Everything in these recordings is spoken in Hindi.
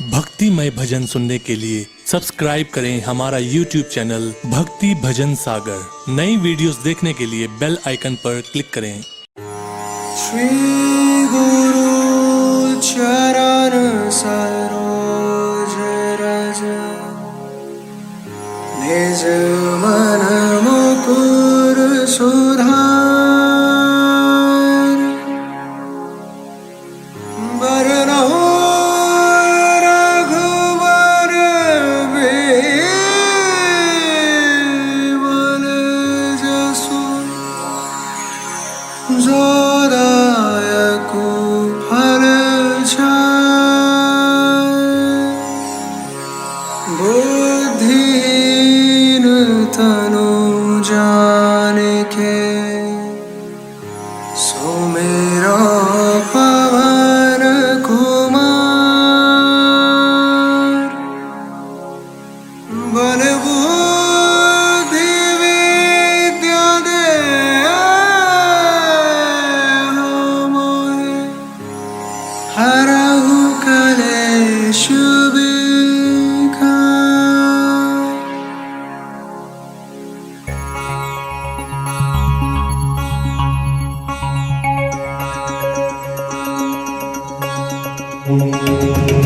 भक्तिमय भजन सुनने के लिए सब्सक्राइब करें हमारा YouTube चैनल भक्ति भजन सागर। नई वीडियोस देखने के लिए बेल आइकन पर क्लिक करें। श्री गुरु चरण सरोज रज निज मन मुकुर सुधार बरनहुँ रघुवर बिमल जसु जो दायकु फल बुद्धिहीन तनु जानिके सुमिरो पवन कुमार बल बुद्धि विद्या देहु मोहि हरहु कलेश विकार।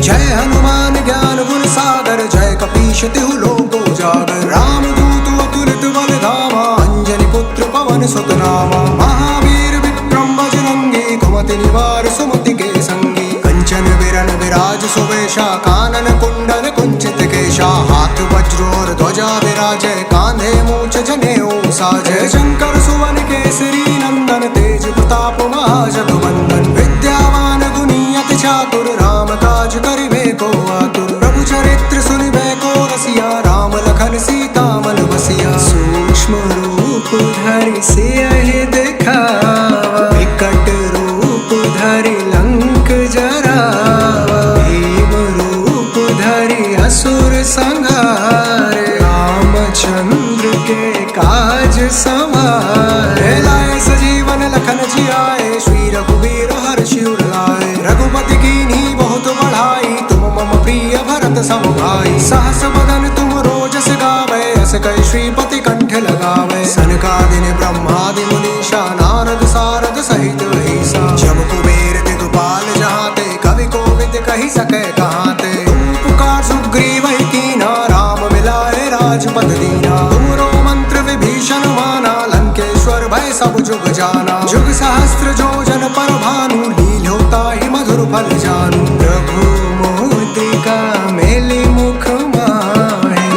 जय हनुमान ज्ञान गुण सागर जय कपीश तिहु लोक उजागर रामदूत अतुलित बल धामा अंजनी पुत्र पवन सुत नामा महावीर विक्रम बजरंगी कुमति निवार सुमति के संगी कंचन विरन विराज सुवेशा कानन कुंडल कुंचित केशा हाथ वज्र और ध्वजा विराजय कांधे मूछ जनेऊ साजय शंकर सुवन केसरी नंदन तेज प्रताप महाजगवंदन विद्यावान गुणी अति चातुर राम काज करिबे को आतुर प्रभु चरित्र सुनिबे को रसिया राम लखन सीता मन बसिया सूक्ष्म रूप धरि सियहि दिखावा विकट रूप धरि लंक जरावा भीम रूप धरि असुर संहारे रामचंद्र के काज सवारे लाए सजीवन लखन जियाए श्री रघुवीर हर्षि उर लाए रघुपति कीन्ही बहुत बढ़ाई तुम मम प्रिय भरत सम भाई सहस बदन तुम रोजस गावे अस कई श्रीपति कंठ लगावे सनकादिक ब्रह्मादि मुनीषा नारद सारद सहित अहिसा जब कुबेर दिगपाल जहाते कवि कोविद कहि सके कहाते तुम पुकार सुग्रीव ही कीन्हा राम मिलाए राजपद दीना तुमरो मंत्र विभीषण माना लंकेश्वर भय सब जुग जाना जुग सहस्त्र जो जन पर भानु लील्योता ही मधुर फल जानू प्रभु मुद्रिका मेली मुख माहि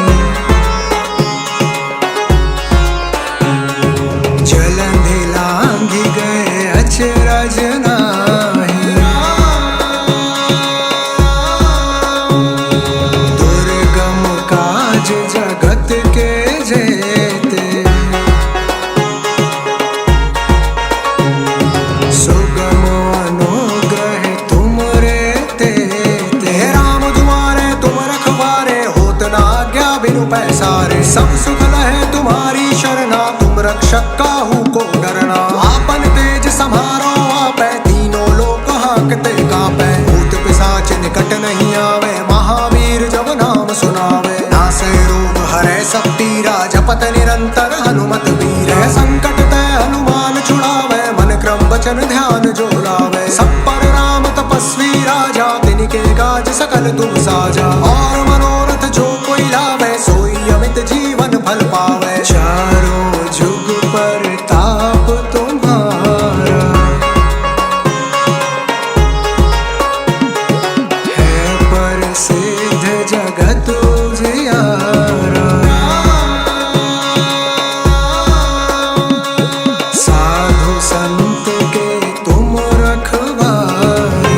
जलंधि लांघि गए अचरज नाहि दुर्गम काज जगत के जेते सुगम अनुग्रह तुमरे तेते राम तुम्हारे तुम रखवारे होत न आज्ञा बिनु पैसारे सब सुख लहे तुम्हारी शरणा तुम रक्षक काहू को डरना आपन तेज सम्हारो आपै तीनों लोक हांकते कांपै भूत पिशाच निकट नहीं आवे महावीर जब नाम सुनावे नासै रोग हरै सब पीरा जपत निरंतर हनुमत वीर संकट ते हनुमान छुड़ावे मन क्रम वचन ध्यान जो लावे सब पर राम तपस्वी राजा तिनके काज सकल तुम साजा और मनोरथ जो कोई लावे सोई अमित जीवन फल पावे चारों जुग पर ताप तुम्हारा है प्रसिद्ध जगत उजियारा साधु संत के तुम रखवारे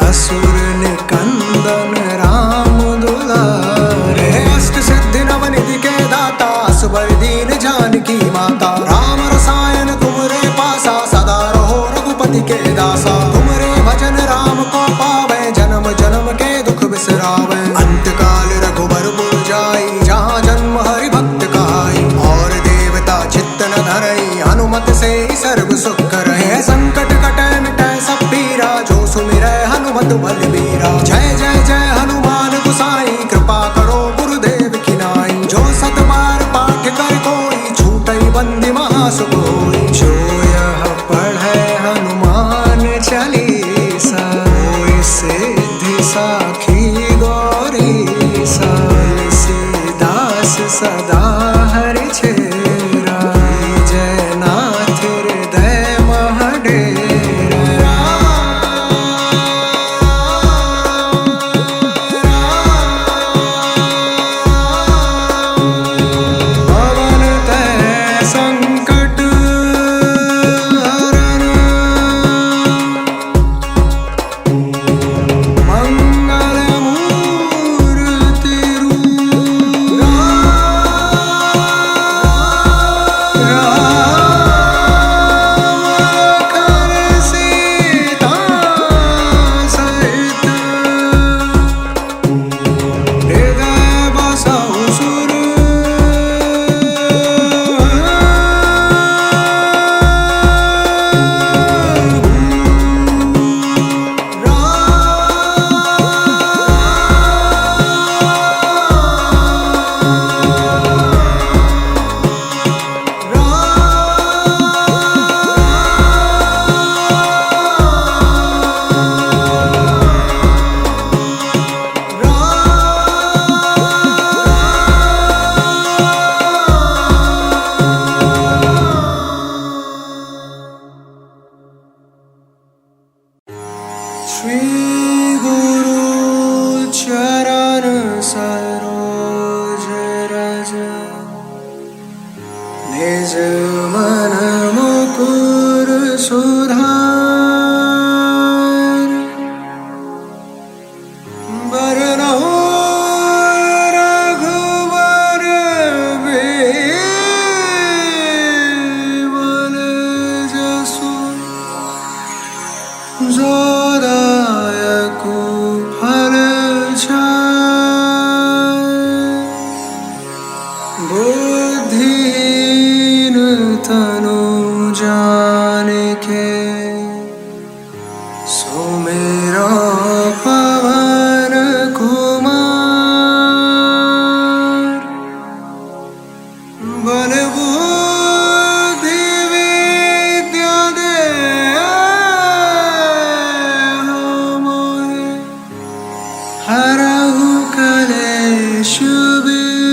असुर निकंदन राम दुलारे अष्ट सिद्धि नवनिधि के दाता असबर दीन जानकी माता राम रसायन तुमरे पासा सदा रहो रघुपति के दासा तुमरे भजन राम को पावे जन्म जन्म के दुख बिसरावे अंत काल रघुबर पुर जाई जहाँ जन्म हरि भक्त कहाई और देवता चित्त न धरई हनुमत से सर्व सुख रहे संकट कटे मिटे सब हनुमत बलबीरा। जय जय जय हनुमान गोसाई, कृपा करो गुरुदेव की नाई। जो सत बार पाठ कर कोई, छूटई बंदी महासुख होई। जो यह पढ़े हनुमान चालीसा, होय सिद्धि साखी गौरी सा। तुलसीदास सदा हरि चेरा, जय नाथ हृदय महडेरा। पवन तय संकट हरन, मंगल मूर्ति रूप। राम सीता सहित, हृदय बसहु सुर। श्री गुरु चरण सरोज रज, निज मन मुकुर सुधार। बरनहुँ रघुबर बिमल जसु, जो दायक फल चारि। बुद्धिहीन तनु जानिके, सुमिरो पवन कुमार। बल बुद्धि विद्या देहु मोहि, हरहु कलेश विकार।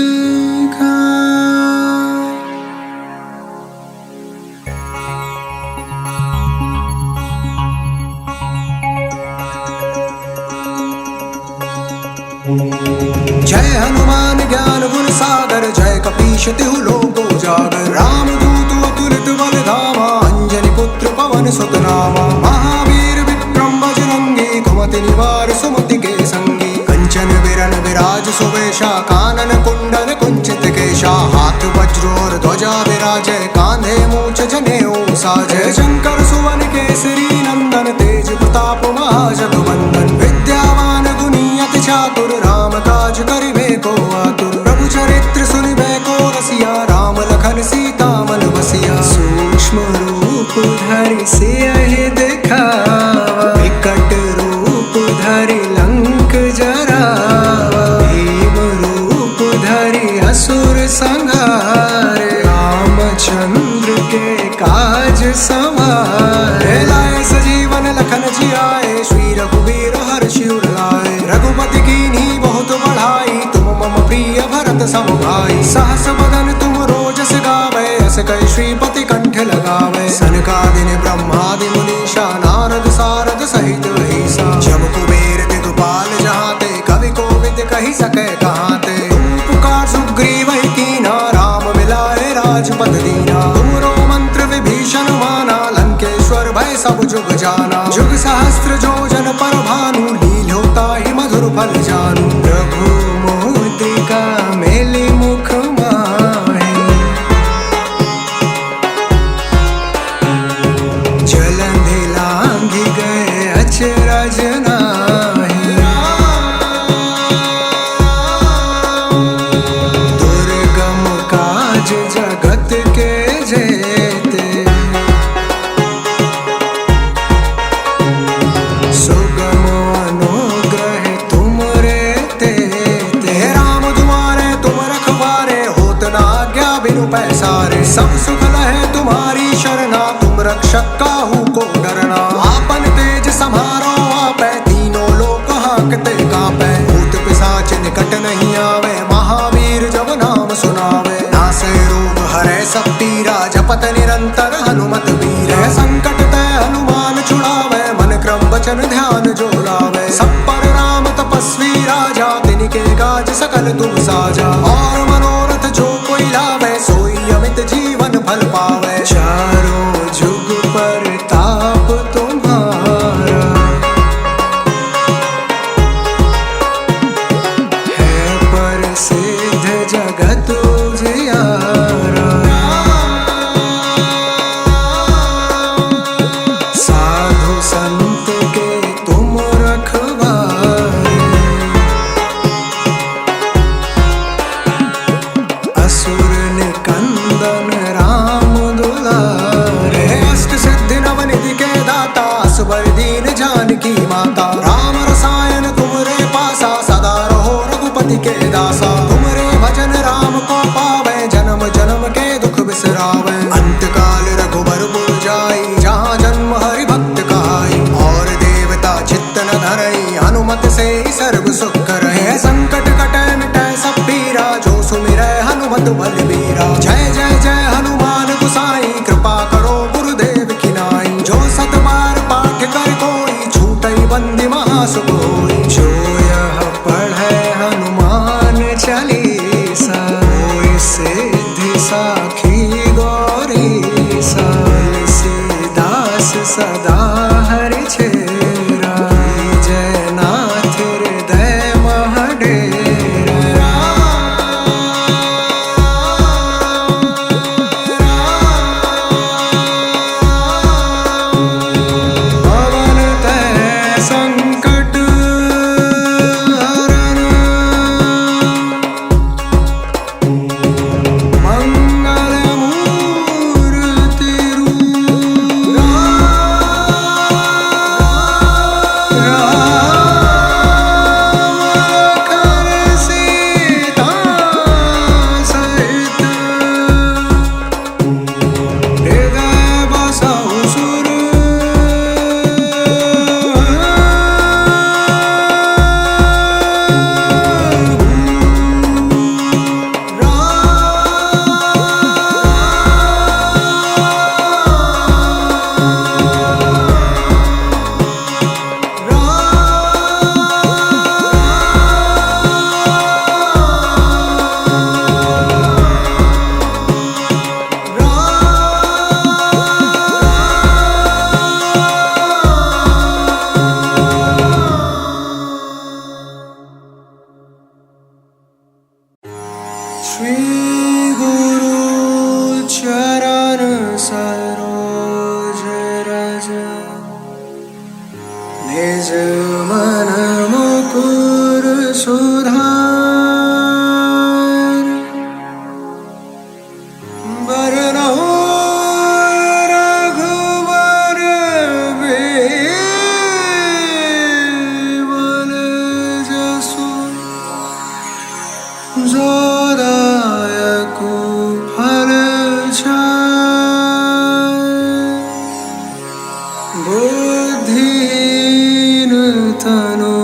जय हनुमान ज्ञान गुण सागर, जय कपीश तिहु लोक उजागर। रामदूत अतुलित बल धामा, अंजनी पुत्र पवन सुत नामा। महावीर विक्रम बजरंगी, कुमति निवार सुमति के संगी। कंचन विरन विराज सुवेशा, कानन कुंडल कुंचित केशा। हाथ वज्र और ध्वजा विराजय, कांधे मूछ जनेऊ साजय। शंकर सुवन केसरी नंदन, तेज प्रताप महाजगवंदन। विद्यावान गुणी अति चातुर, राम काज करिबे को आतुर। प्रभु चरित्र सुनिबे को रसिया, राम लखन सीता मन बसिया। सूक्ष्म रूप धरि सियहि दिखावा, विकट रूप धरि लंक जरावा। भीम रूप धरि असुर संहारे, रामचंद्र के काज सवारे। लाए सजीवन लखन जियाए, श्री रघुवीर हर्षि उर लाए। रघुपति कीन्ही बहुत बढ़ाई, तुम मम प्रिय भरत सम भाई। सहस बदन तुम रोजस गावे, अस कहि श्रीपति कंठ लगावे। सनकादिक ब्रह्मादि मुनीषा, नारद सारद सहित अहिसा। जब कुबेर दिगपाल जहाते, कवि कोविद कहि सकै कहाते। तुम पुकार सुग्रीव ही कीन्हा, राम मिलाए राजपद दीना। तुमरो मंत्र विभीषण माना, लंकेश्वर भय सब जुग जाना। जुग सहस्त्र जो जन पर भानु, लील्योता ही मधुर फल जानू। प्रभु मुद्रिका मेलि मुख माहि, जलंधि लांघि गए अचरज नाही। दुर्गम काज जगत के जेते, सुगम सब सुख लहे तुम्हारी शरणा, तुम रक्षक काहू को डरना। आपन तेज सम्हारो आपै, तीनों लोक हांकते कांपै। भूत पिशाच निकट नहीं आवे, महावीर जब नाम सुनावे। नासै रोग हरै सब पीरा, जपत निरंतर हनुमत वीर। संकट ते हनुमान छुड़ावे, मन क्रम वचन ध्यान जो लावे। सब पर राम तपस्वी राजा, तिनके काज सकल तुम साजा। और मनोरथ जो कोई लावे, सोई अमित जीवन फल पावे। चारों जुग पर ताप तुम्हारा, है प्रसिद्ध जगत उजियारा। साधु संत के तुम रखवारे, असुर निकंदन राम दुलारे। अष्ट सिद्धि नवनिधि के दाता, असबर दीन जानकी माता। राम रसायन तुमरे पासा, सदा रहो रघुपति के दासा। तुमरे भजन राम को पावे, जन्म जन्म के दुख बिसरावे। अंत काल रघुबर पुर जाई, जहाँ जन्म हरि भक्त कहाई। और देवता चित्त न धरई, हनुमत से ही सर्व सुख करहि। संकट कटै मिटै सब पीरा, जो सुमिरै हनुमत बलबीरा। जय जय जय हनुमान गुसाई, कृपा करो गुरुदेव की नाई। जो सत बार पाठ कर कोई, छूटई बंदी महासुख होई। जो यह पढ़ै हनुमान चालीसा, होय सिद्धि साखी गौरीसा। तुलसीदास सदा हरि चेरा, जय नाथ हृदय महडेरा। पवन तै संकट हरन, मंगल मूर्ति रूप। राम लखन सीता सहित, हृदय बसहु सुर। श्री गुरु चरण सरोज रज, निज मन मुकुर सुधार। बरनहुँ रघुवर बिमल जसु, जो दायक फल चारि। बुद्धिहीन तनु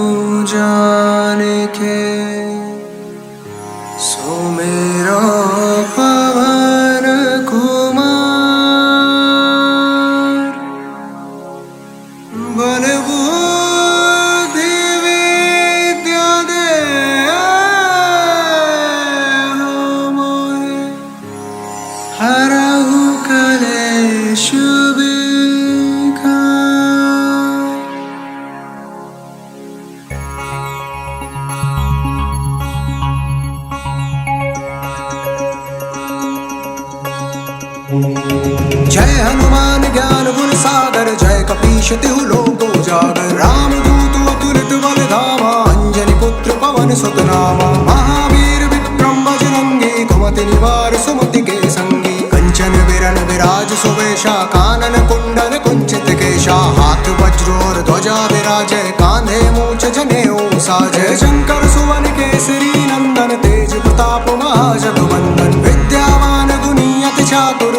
जानिके, सुमिरो पवन कुमार। बल बुद्धि विद्या देहु मोहि, हरहु कलेश विकार। जय हनुमान ज्ञान गुण सागर, जय कपीश तिहु लोक उजागर। राम दूत अतुलित बल धामा, अंजनी पुत्र पवन सुत नामा। महावीर विक्रम बजरंगी, कुमति निवार सुमति के संगी। कंचन विरन विराज सुवेशा, कानन कुंडल कुंचित केशा। हाथ वज्रोर ध्वजा विराजय, कांधे मूछ जनेऊ साजय। शंकर सुवन केसरी नंदन, तेज प्रताप महाजगवंदन। विद्यावान गुणी अति चातुर,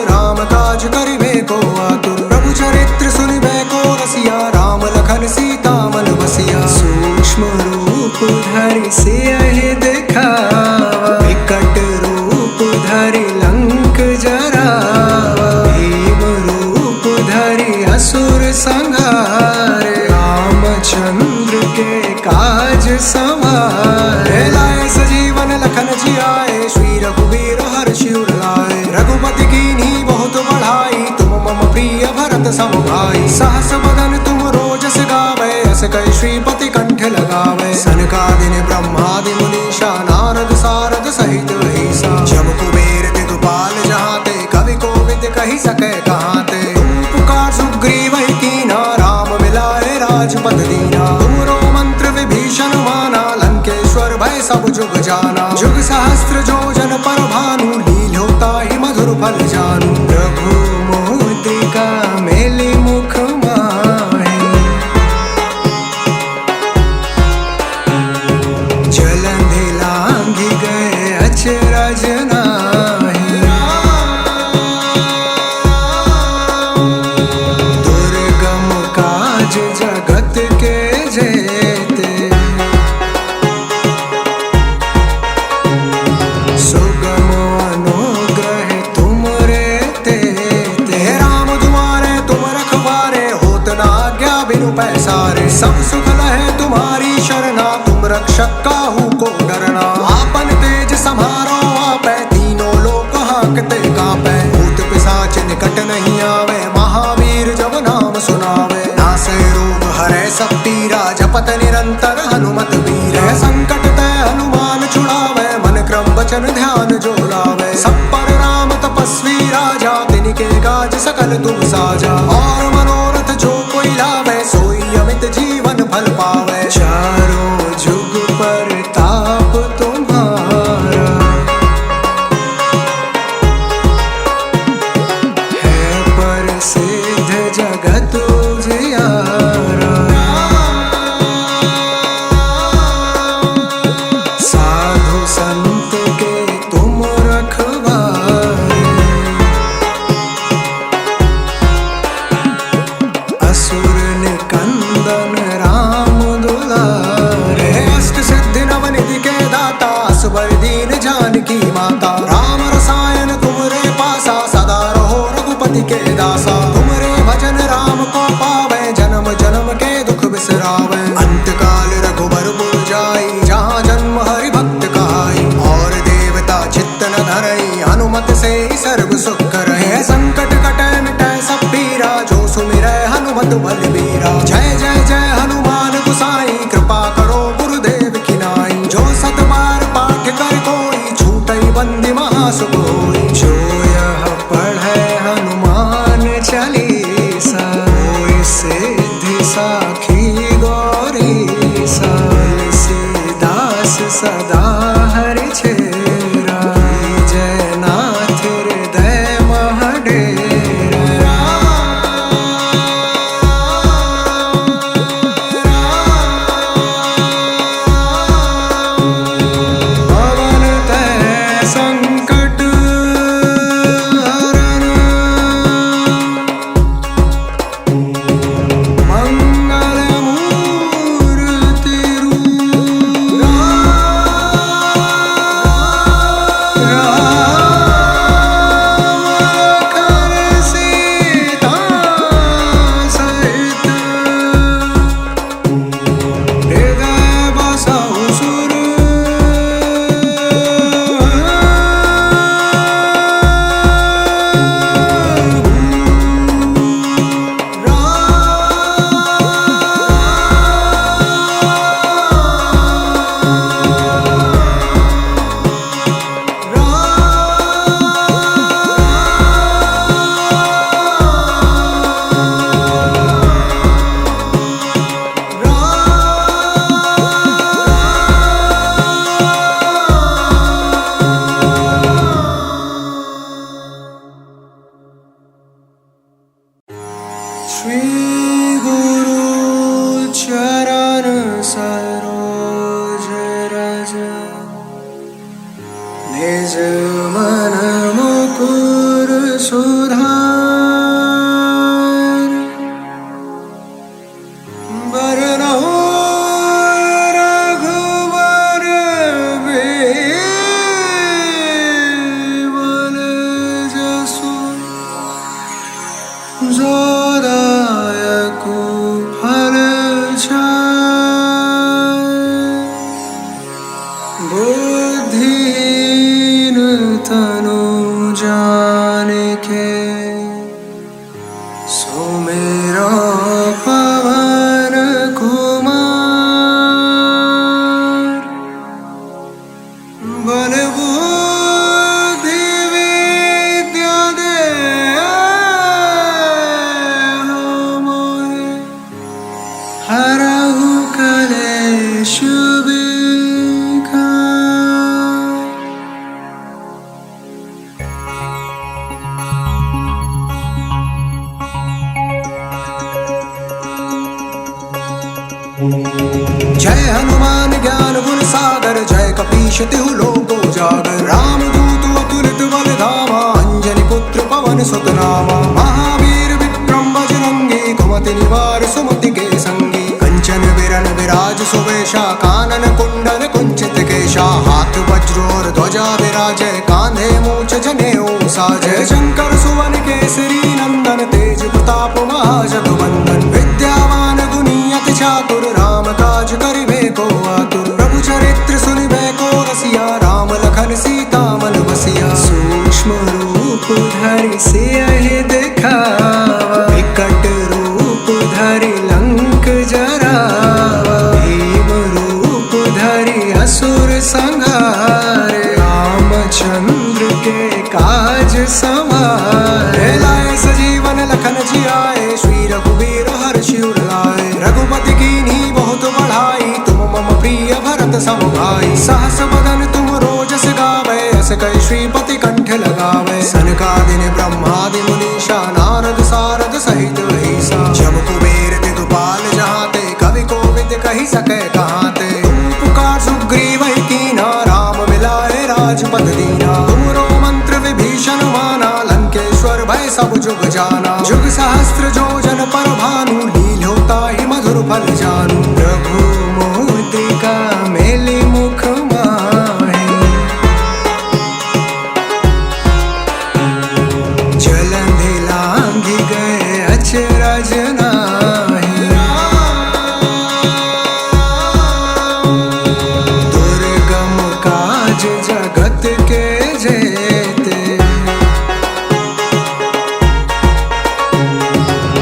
को आतुर। प्रभु चरित्र सुनिबे को रसिया, राम लखन सीता मन बसिया। सूक्ष्म रूप धरि सियहि दिखावा, विकट रूप धरि लंक जरावा। भीम रूप धरि असुर संहारे, रामचंद्र के काज सवारे। लाए सजीवन लखन जियाए, श्री रघुवीर हर्षि उर लाए। रघुपति कीन्ही बहुत बढ़ाई, तुम मम प्रिय भरत सम भाई। सहस बदन तुम रोजस गावे, अस कहि श्रीपति कंठ लगावे। सनकादिक ब्रह्मादि मुनीषा, नारद सारद सहित अहिसा। जब कुबेर दिगपाल जहाते, कवि कोविद कहि सके कहाते। तुम पुकार सुग्रीव ही कीन्हा, राम मिलाए राजपद दीना। तुमरो मंत्र विभीषण माना, लंकेश्वर भय सब जुग जाना। जुग सहस्त्र जो जन पर भानु, लील्योता ही मधुर फल जानू। प्रभु मुद्रिका मेलि मुख माहि, जलंधि लांघि गए अचरज नाहि। दुर्गम काज जगत के जेते, सुगम अनुग्रह तुमरे तेते। राम दुआरे तुम रखवारे, होत न आज्ञा बिनु पैसारे। सब सुख लहे तुम्हारी शरणा, तुम रक्षक काहू को डरना। आपन तेज समारो आपै, तीनों लोक हांकते कांपै। भूत पिशाच निकट नहीं आवे, महावीर जब नाम सुनावे। नासै रोग हरै सब पीरा, जपत निरंतर हनुमत बीरा। संकट ते हनुमान छुड़ावे, मन क्रम वचन ध्यान जो लावे। सब पर राम तपस्वी राजा, तिनके काज सकल तुम साजा। और मनोरथ जो कोई लावे, सोई अमित जीवन फल पावे। चारों जुग परताप तुम्हारा, है प्रसिद्ध जगत उजियारा। साधु संत के तुम रखवारे, असुर निकंदन राम दुलारे। अष्ट सिद्धि नवनिधि के दाता, असबर दीन जानकी माता। राम रसायन तुमरे पासा, सदा रहो रघुपति के दासा। तुमरे भजन राम को पावे, जन्म जन्म के दुख बिसरावे। अंत काल रघुबर पुर जाई, जहाँ जन्म हरि भक्त कहाई। और देवता चित्त न धरई, हनुमत से सर्व सुख रहे। संकट कटे मिटे सब पीरा, जो सुमिरै हनुमत बलबीरा। जय जय जय हनुमान गुसाई, कृपा करो गुरुदेव की नाई। जो सत बार पाठ कर कोई, छूटई बंदी महासुख होई। जो यह पढ़े हनुमान चालीसा, होय सिद्धि साखी गौरीसा। तुलसीदास सदा हरि चेरा, जय नाथ हृदय मह डेरा। पवन तै संकट हरन, मंगल मूर्ति रूप। निज मन मुकुर सुधारि हरहु कलेश बिका। जय हनुमान ज्ञान गुण सागर, जय कपीश तिहु लोक उजागर। राम दूत अतुलित बल धामा, अंजनी पुत्र पवन सुत नामा। महावीर विक्रम बजरंगी, कुमति निवार सुमति के संगी। कंचन विरन विराज सुवेशा, कानन कुंडल कुंचित केशा। हाथ वज्र और ध्वजा विराजै, कांधे मूछ जनेऊ साजै। शंकर सुवन केसरी नंदन, तेज प्रताप महाजगवंदन। विद्यावान गुणी अति चातुर, राम काज करिबे को आतुर। प्रभु चरित्र सुनिबे को रसिया, राम लखन सीता मन बसिया। सूक्ष्म रूप धरि सियहि दिखावा, विकट रूप धरि लंक जरावा। भीम रूप धरि असुर संहारे, रामचंद्र के काज सवारे। लाए सजीवन लखन जियाए, श्री रघुवीर हर्षि उर लाए। रघुपति कीन्ही बहुत बढ़ाई, तुम मम प्रिय भरत सम भाई। सहस बदन तुम रोजस गावै, अस कहि श्रीपति कंठ लगावै। सनकादिक ब्रह्मादि मुनीषा, नारद सारद सहित अहिसा। जब कुबेर दिगपाल जहाते, कवि कोविद कहि सकै कहाते। तुम पुकार सुग्रीव कीन्हा, राम मिलाए राजपद दीना। तुमरो मंत्र विभीषण माना, लंकेश्वर भय सब जुग जाना। जुग सहस्त्र जो जन पर भानु, लील्योता ही मधुर फल जानू। प्रभु मुद्रिका मेलि मुख माहि, जलंधि लांघि गए अचरज नाहि। दुर्गम काज जगत के जेते,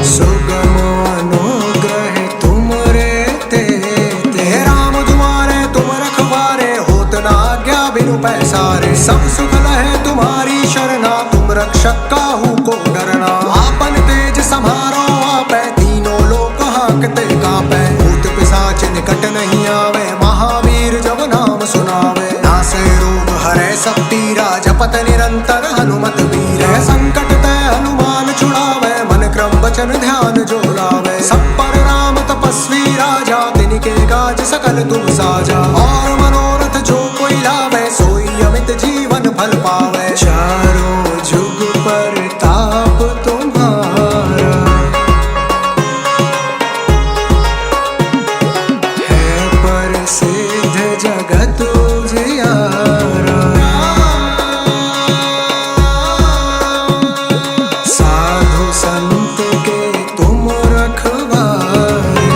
सुगम अनुग्रह तुमरे तेते। राम तुम्हारे तुम रखवारे, होत न आज्ञा बिनु पैसारे। सब सुख लहे तुम्हारी शरणा, तुम रक्षक काहू को डरना। आपन तेज समारो आपै, तीनों लोक हांकते कांपै। भूत पिशाच निकट नहीं आवे, महावीर जब नाम सुनावे। नासै रोग हरै सब पीरा, जपत निरंतर हनुमत वीर। संकट ते हनुमान छुड़ावे, मन क्रम वचन ध्यान जो लावे। सब पर राम तपस्वी राजा, तिनके काज सकल तुम साजा। और मनोरथ जो कोई लावे, सोई अमित जीवन फल पावे। चारों जुग पर ताप तुम्हारा, है प्रसिद्ध जगत उजियारा। साधु संत के तुम रखवारे,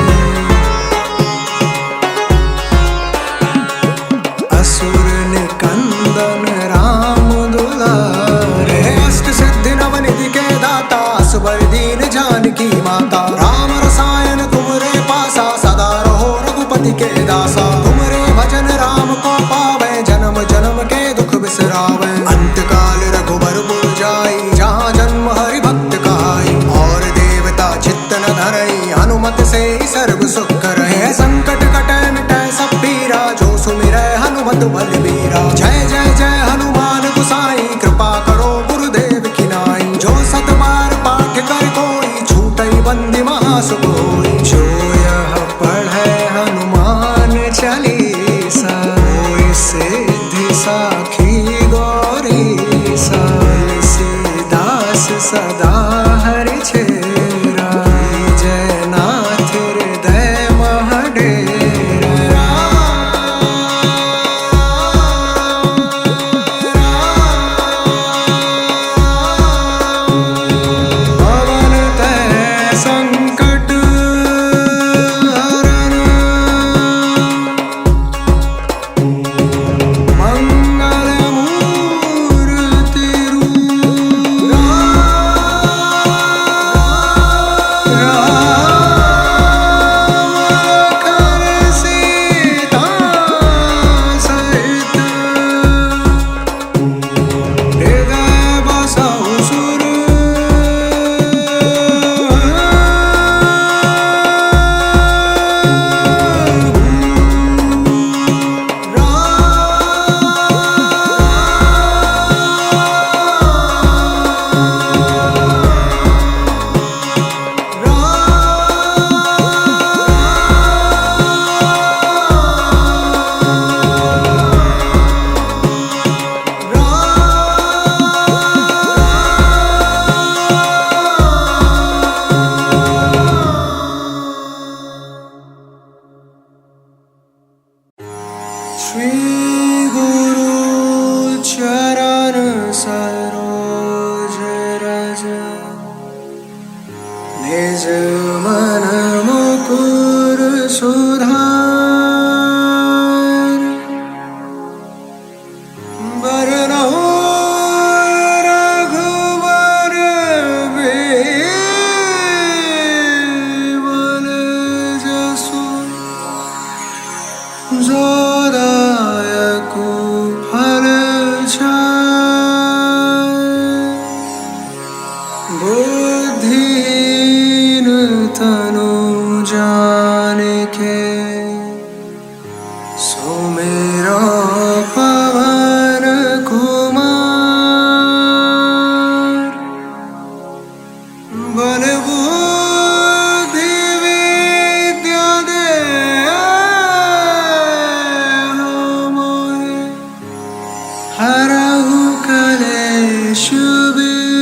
असुर निकंदन राम दुलारे। अष्ट सिद्धि नवनिधि के दाता, असबर दीन जानकी माता। राम रसायन तुमरे पासा, सदा रहो रघुपति के दासा। तुमरे भजन राम को पावे, जन्म जन्म के दुख बिसरावे। अंत काल रघुबर पुर जाई, जहाँ जन्म हरि भक्त कहाई। और देवता चित्त न धरई, हनुमत से सर्व सुख रहे। संकट कटै मिटै सब पीरा, जो सुमिरै हनुमत बलबीरा। जय जय जय हनुमान गोसाई, कृपा करो गुरुदेव की नाई। जो सत बार पाठ कर कोई, छूटई बंदी महासुख होई। जो यह पढ़ै हनुमान चालीसा, होय सिद्धि साखी गौरीसा। तुलसीदास सदा हरि चेरा, जय नाथ हृदय महडेरा। श्री गुरु चरण सरोज रज निज मन मुकुर सुधार बरनहुँ रघुवर बिमल जसु जो दायक फल बुद्धिहीन तनु जानिके सुमेरा पवन कुमार बल बुद्धि विद्या देहु मोहि हरहु कलेश विकार।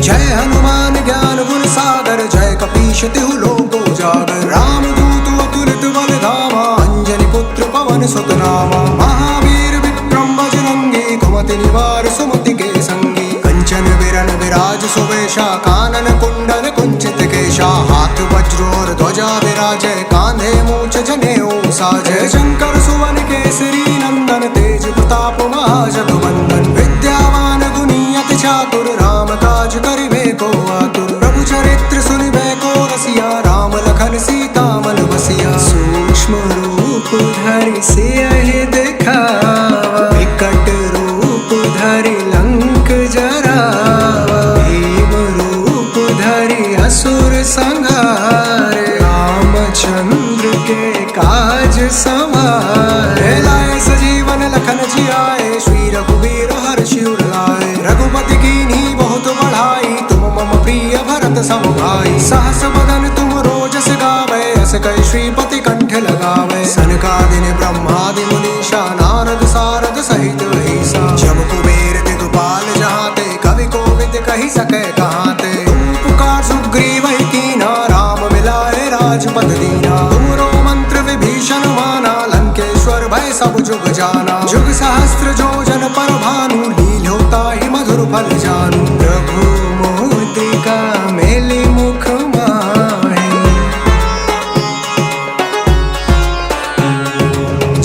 जय हनुमान ज्ञान गुण सागर जय कपीश तिहु लोक उजागर रामदूत अतुलित बल धामा अंजनी पुत्र पवन सुत नामा महावीर विक्रम बजरंगी कुमति निवार सुमति के संगी कंचन विरन विराज सुवेशा कानन कुंडल कुंचित केशा हाथ वज्र और ध्वजा विराजय कांधे मूछ जनेऊ साजय शंकर सुवन केसरी नंदन तेज प्रताप महाजगवंदन विद्यावान गुणी अति चातुर राम काज करिबे को आतुर प्रभु चरित्र सुनिबे को रसिया राम लखन सीता मन बसिया सूक्ष्म रूप धरि सियहि दिखावा विकट रूप धरि लंक जरावा भीम रूप धरि असुर संहारे रामचंद्र के काज सवारे लाए सजीवन लखन जियाए श्री रघुवीर हर्षि उर लाए रघुपति कीन्ही बहुत बढ़ाई तुम मम प्रिय भरत सम भाई सहस बदन तुम रोजस गावे अस कहि श्रीपति कंठ लगावे सनकादिक ब्रह्मादि मुनीषा नारद सारद सहित ईसा जब कुबेर दिगपाल जहाते कवि कोविद कहि सके कहाते तुम पुकार सुग्रीव कीन्हा राम मिलाए राजपद दीना तुमरो मंत्र विभीषण माना लंकेश्वर भय सब जुग जाना जुग सहस्त्र जो जन पर भानु लील्योता ही मधुर फल जानू प्रभु मुद्रिका मेली मुख माहि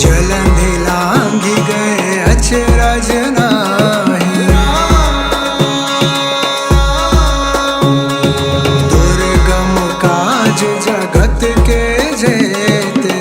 जलंधि लांघि गए अचरज नाहि दुर्गम काज जगत के जेते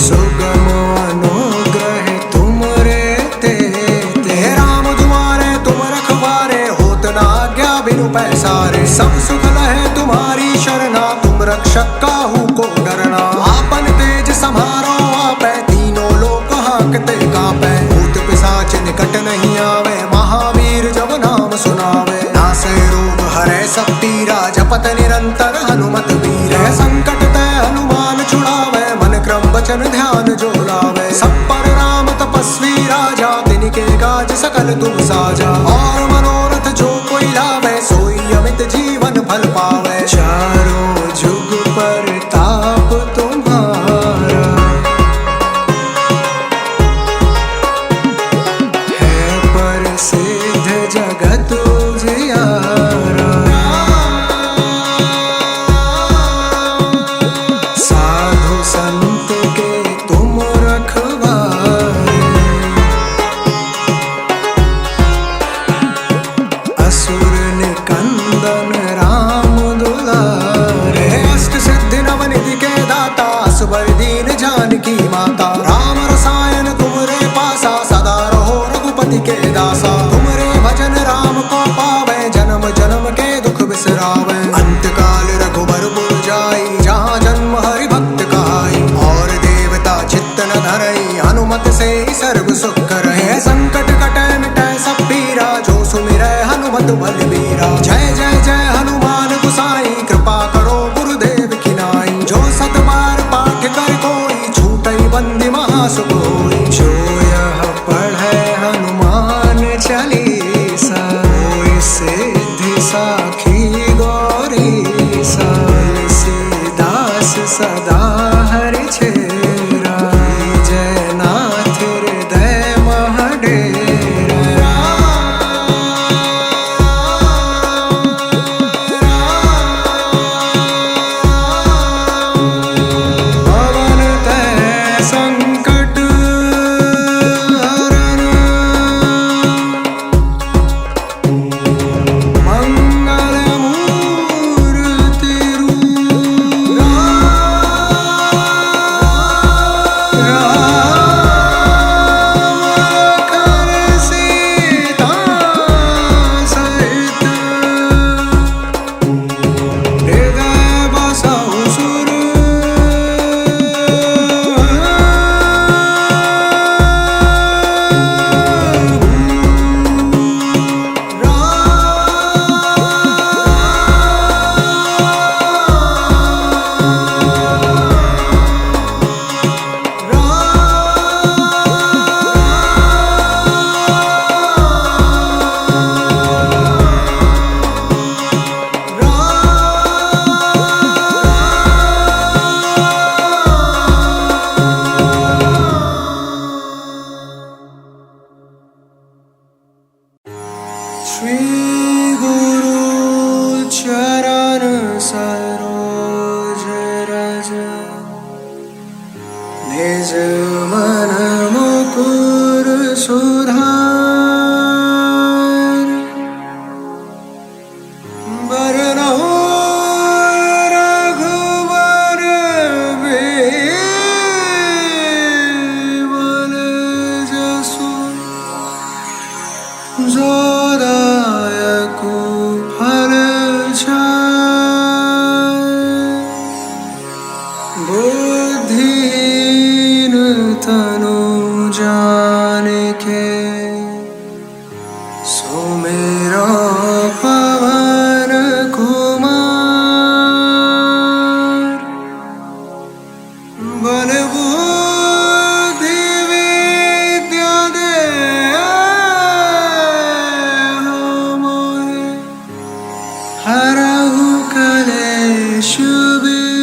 सुगम अनुग्रह तुमरे तेते राम तुम्हारे तुम रखवारे होत न आज्ञा बिनु पैसारे सब सुख लहे तुम्हारी शरणा तुम रक्षक काहू को डरना आपन तेज समारो आपै तीनों लोक हांकते कांपै भूत पिशाच निकट नहीं आवे महावीर जब नाम सुनावे नासै रोग हरै सब पीरा जपत निरंतर हनुमत वीर संकट ते हनुमान छुड़ावे मन क्रम वचन ध्यान जो लावे सब पर राम तपस्वी राजा तिनके काज सकल तुम साजा और मनोरथ जो कोई लावे सोई अमित जीवन फल पावे चारों जुग पर ताप तुम्हारा है प्रसिद्ध जगत उजियारा साधु संत के तुम रखवारे असुर निकंदन राम दुलारे अष्ट सिद्धि नवनिधि के दाता असबर दीन जानकी माता राम रसायन तुमरे पासा सदा रहो रघुपति के दासा तुमरे भजन राम को पावे जन्म जन्म के दुख बिसरावे अंत काल रघुबर पुर जाई जहाँ जन्म हरि भक्त कहाई और देवता चित्त न धरई हनुमत से ही सर्व सुख करहि संकट कटै मिटै सब पीरा जो सुमिरै हनुमत बलबीरा जय जय जय हनुमान गोसाई कृपा करो गुरुदेव की नाई जो सत बार पाठ कर कोई छूटै बंदी दास सदा हरि छेरा, जयनाथ हृदय महडेरा। पवन तय संकट हरन, मंगल मूर्ति रूप। राम सीता सहित हृदय बसाऊ सुर। श्री गुरु चरण सरोज रज, निज मन मुकुर सुधार। बरनहुँ रघुवर बिमल जसु, जो दायकु फल चारि। बुद्धिहीन तनु जानिके, सुमिरो पवन कुमार। बल बुद्धि विद्या देहु मोहि, हरहु कलेश विकार।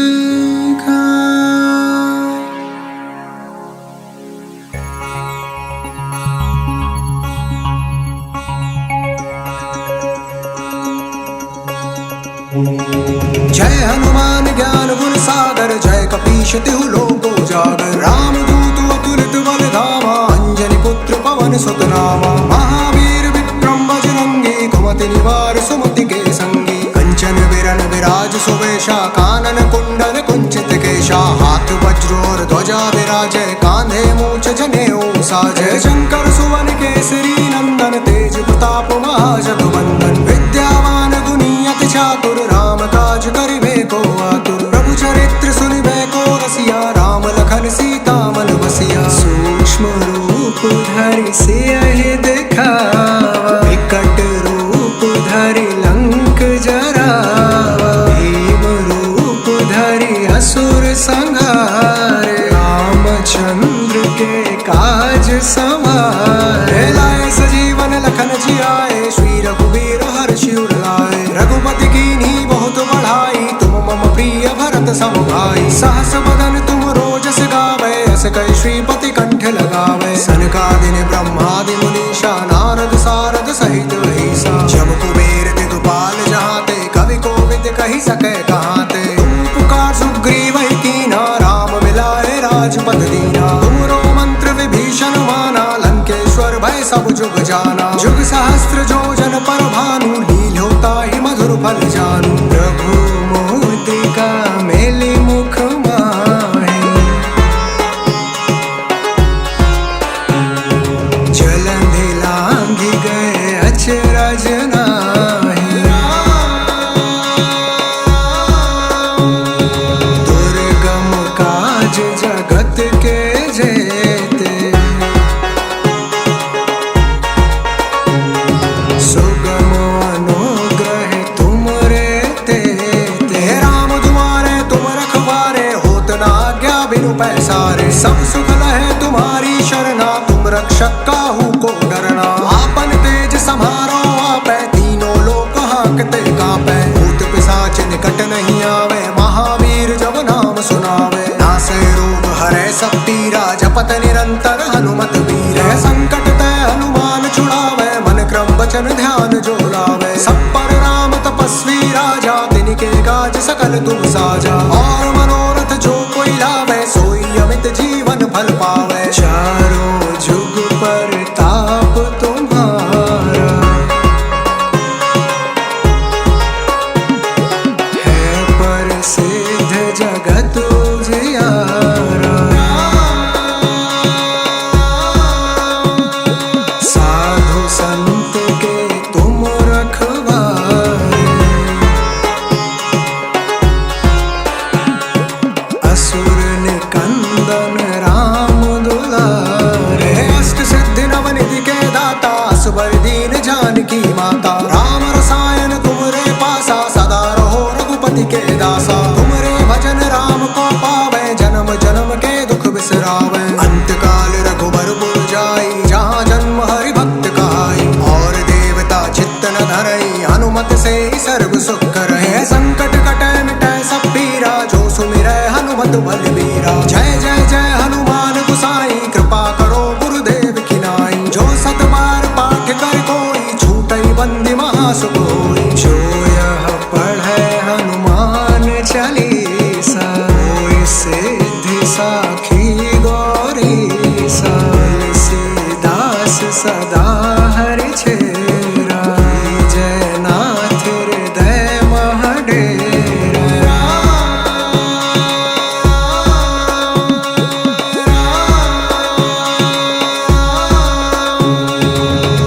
जय हनुमान ज्ञान गुण सागर, जय कपीश तिहु लोक उजागर। रामदूत अतुलित बल धामा, अंजनी पुत्र पवन सुत नामा। महावीर विक्रम बजरंगी, कुमति निवार सुमति के संगी। कंचन विरन विराज सुवेशा, कानन कुंडल कुंचित केशा। हाथ वज्र और ध्वजा विराजय, कांधे मूछ जनेऊ साजय। शंकर सुवन केसरी नंदन, तेज प्रताप महाजगवंदन। विद्यावान गुणी अति चातुर, राम काज करिबे को आतुर। प्रभु चरित्र सुनिबे को रसिया, राम लखन सीता मन बसिया। सूक्ष्म रूप धरि सियहि दिखावा, विकट रूप धरि लंक जरावा। भीम रूप धरि असुर संहारे, रामचंद्र के काज सवारे। लाए सजीवन लखन जियाए, श्री रघुवीर हर्षि उर लाए। रघुपति कीन्ही बहुत बढ़ाई, तुम मम प्रिय भरत सम भाई। सहस बदन तुम रोजस गावे, अस कहि श्रीपति कंठ लगावे। सनकादिक ब्रह्मादि मुनीषा, नारद सारद सहित अहिसा। जब कुबेर दिगपाल जहाते, कवि कोविद कहि सके कहाते। तुम पुकार सुग्रीव ही कीन्हा, राम मिलाए राजपद दीना। तुमरो मंत्र विभीषण माना, लंकेश्वर भय सब जुग जाना। जुग सहस्त्र जो जन पर भानु, लील्योता ही मधुर फल जानू। प्रभु मुद्रिका मेलि मुख माहि, जलंधि लांघि गए अचरज नाही। दुर्गम काज जगत के जेते, सुगम अनुग्रह तुमरे तेते। राम तुम्हारे तुम रखवारे, होत न आज्ञा बिनु पैसारे। सब सुख लहे तुम्हारी शरणा, तुम रक्षक काहू को डरना। आपन तेज समारो आपै, तीनों लोक हांकते कांपै। भूत पिशाच निकट नहीं आवे, महावीर जब नाम सब पीरा जपत निरंतर हनुमत वीर संकट ते हनुमान छुड़ावे मन क्रम वचन ध्यान जो लावे सब पर राम तपस्वी राजा तिनके काज सकल तुम साजा और मनोरथ जो कोई लावे सोई अमित जीवन फल पावे चारों जुग पर ताप तुम्हारा है प्रसिद्ध जगत उजियारा साधु संत के तुम रखवारे असुर निकंदन राम दुलारे अष्ट सिद्धि नवनिधि के दाता असबर दीन जानकी माता राम रसायन तुमरे पासा सदा रहो रघुपति के दासा तुमरे भजन राम को पावे जन्म जन्म के दुख बिसरावे अंत काल रघुबर पुर जाई जहाँ जन्म हरि भक्त कहाई और देवता चित्त न धरई हनुमत से ही सर्व सुख रहे संकट कटे मिटे सब पीरा जो सुमिरै हनुमत बलबीरा जय जय जय हनुमान गुसाई कृपा करो गुरुदेव की नाई जो सत बार पाठ कर कोई छूटई बंदी महासुख होई जो यह पढ़े हनुमान चालीसा होई सिद्धि साखी गौरी सा तुलसीदास सदा हरि चेरा जय नाथ हृदय महडेरा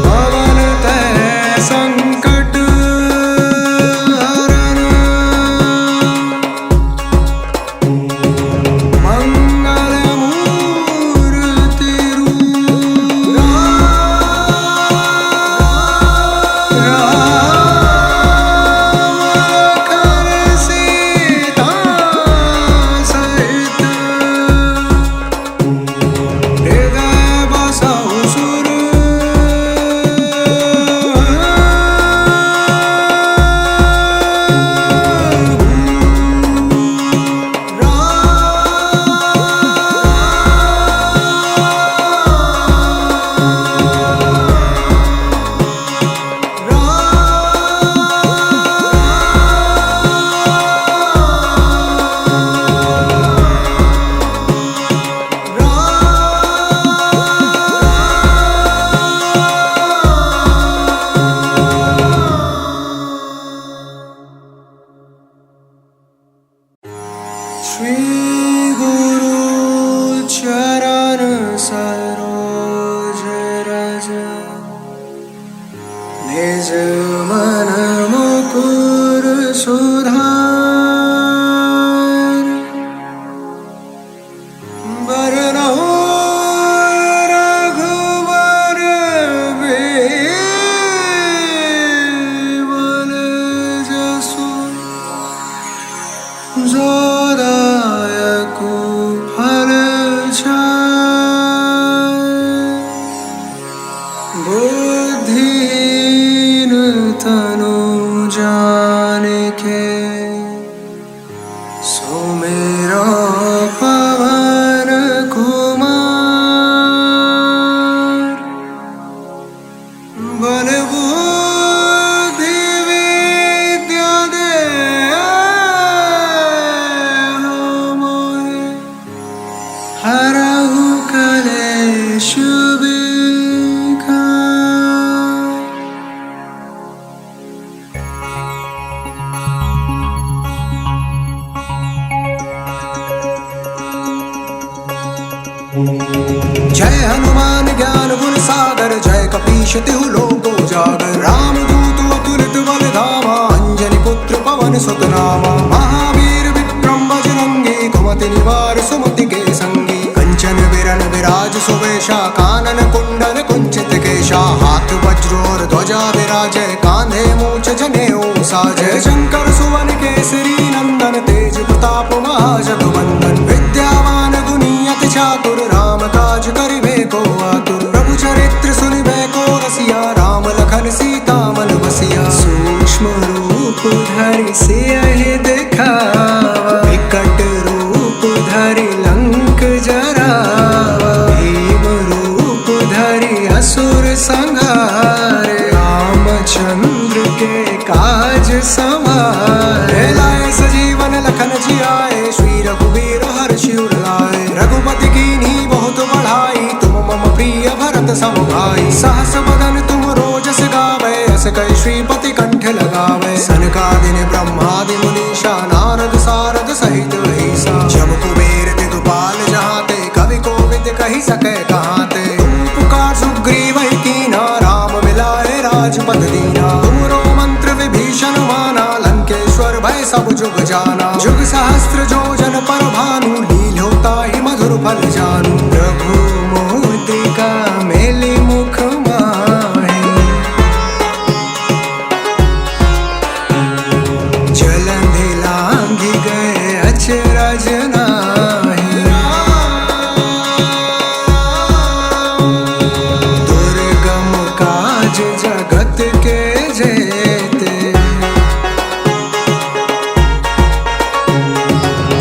पवन तै संकट हरन मंगल मूर्ति रूप राम लखन सीता सहित हृदय बसहु सुर श्री गुरु चरण सरोज रज निज मन मुकुर सुधार बरनहुँ रघुबर बिमल जसु जो दायक फल बुद्धिहीन तनु जानिके सुमिरो पवन कुमार बल बुद्धि विद्या देहु मोहि हरहु कलेश विकार जय हनुमान ज्ञान गुण सागर जय कपीश तिहु लोक उजागर राम दूत अतुलित बल धामा अंजनी पुत्र पवन सुत नामा महावीर विक्रम बजरंगी कुमति निवार सुमति के संगी कंचन विरन विराज सुवेशा कानन कुंडल कुंचित केशा हाथ वज्र और ध्वजा विराजय कांधे मूछ जनेऊ साजय शंकर सुवन केसरी नंदन तेज प्रताप महाजगवंदन विद्यावान गुणी अति चातुर राम काज करिबे को आतुर प्रभु चरित्र सुनिबे को रसिया राम लखन सीता मन बसिया सूक्ष्म रूप धरि सियहि दिखावा विकट रूप धरि लंक जरा वीर हर्षि उर लाए। रघुपति कीन्ही बहुत बढ़ाई, तुम मम प्रिय भरत सम भाई। सहस बदन तुम रोजस गावे, अस कहि श्रीपति कंठ लगावे। सनकादिक ब्रह्मादि मुनीषा, नारद सारद सहित अहिसा। जब कुबेर दिगपाल जहाते, कवि कोविद कहि सकै कहाते। तुम पुकार सुग्रीव ही कीन्हा, राम मिलाए राजपद दीना। तुमरो मंत्र विभीषण माना, लंकेश्वर भय सब जुग जाना। जुग सहस्त्र जो जन पर भानु, लील होता ही मधुर फल जानू। प्रभु मुद्रिका मेलि मुख माहि, जलंधि लांघि गए अचरज नाहि। दुर्गम काज जगत के जेते,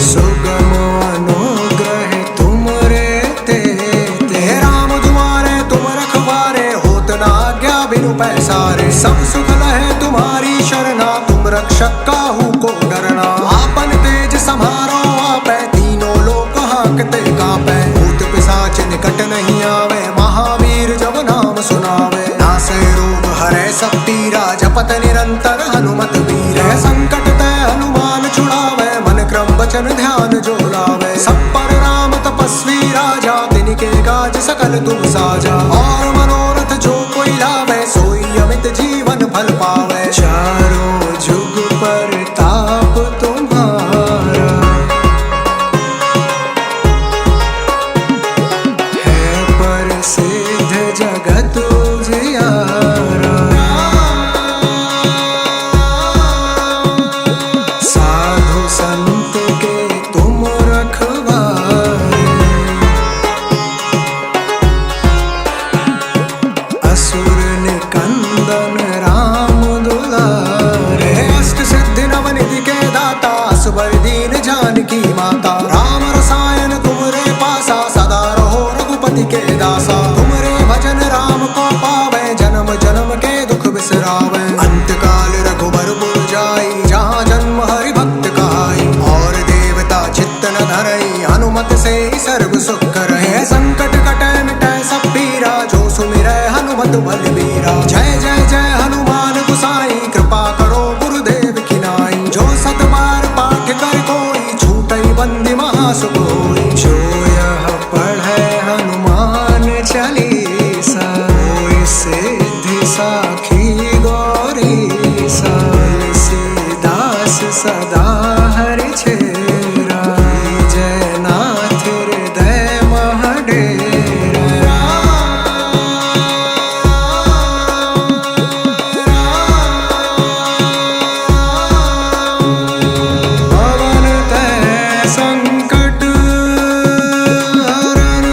सुगम अनुग्रह तुमरे तेते। राम तुम्हारे तुम रखवारे, होत न आज्ञा बिनु पैसारे। सब सुख लहे तुम्हारी शरणा, तुम रक्षक काहू को डरना। आपन तेज सम्हारो आपै, तीनों लोक हांकते कांपै। भूत पिशाच निकट नहीं आवे, महावीर जब नाम सुनावे। नासै रोग हरै सब पीरा, जपत निरंतर हनुमत वीरा। संकट ते हनुमान छुड़ावे, मन क्रम वचन ध्यान जो लावे। सब पर राम तपस्वी राजा, तिनके काज सकल तुम साजा। और मनोरथ जो कोई लावे, सोई अमित जीवन फल पावे। चारों जुग परताप तुम्हारा, है प्रसिद्ध जगत उजियारा। साधु संत के तुम रखवारे, असुर निकंदन राम दुलारे। अष्ट सिद्धि नवनिधि के दाता, असबर दीन जानकी माता। राम रसायन तुमरे पासा, सदा रहो रघुपति के दासा। तुमरे भजन राम को पावे, जन्म जन्म के दुख बिसरावे। अंत काल रघुबर पुर जाई, जहाँ जन्म हरि भक्त कहाई। और देवता चित्त न धरई, हनुमत से ही सर्व सुख करहि। संकट कटै मिटै सब पीरा, जो सुमिरै हनुमत बलबीरा। जय जय जय हनुमान गोसाई, कृपा करो गुरुदेव की नाई। जो सत बार पाठ कर कोई, छूटई बंदी महासुख होई। जो यह पढ़ै हनुमान चालीसा, होय सिद्धि साखी गौरीसा। तुलसीदास सदा हरि चेरा, जय नाथ हृदय मह डेरा। पवन तै संकट हरन,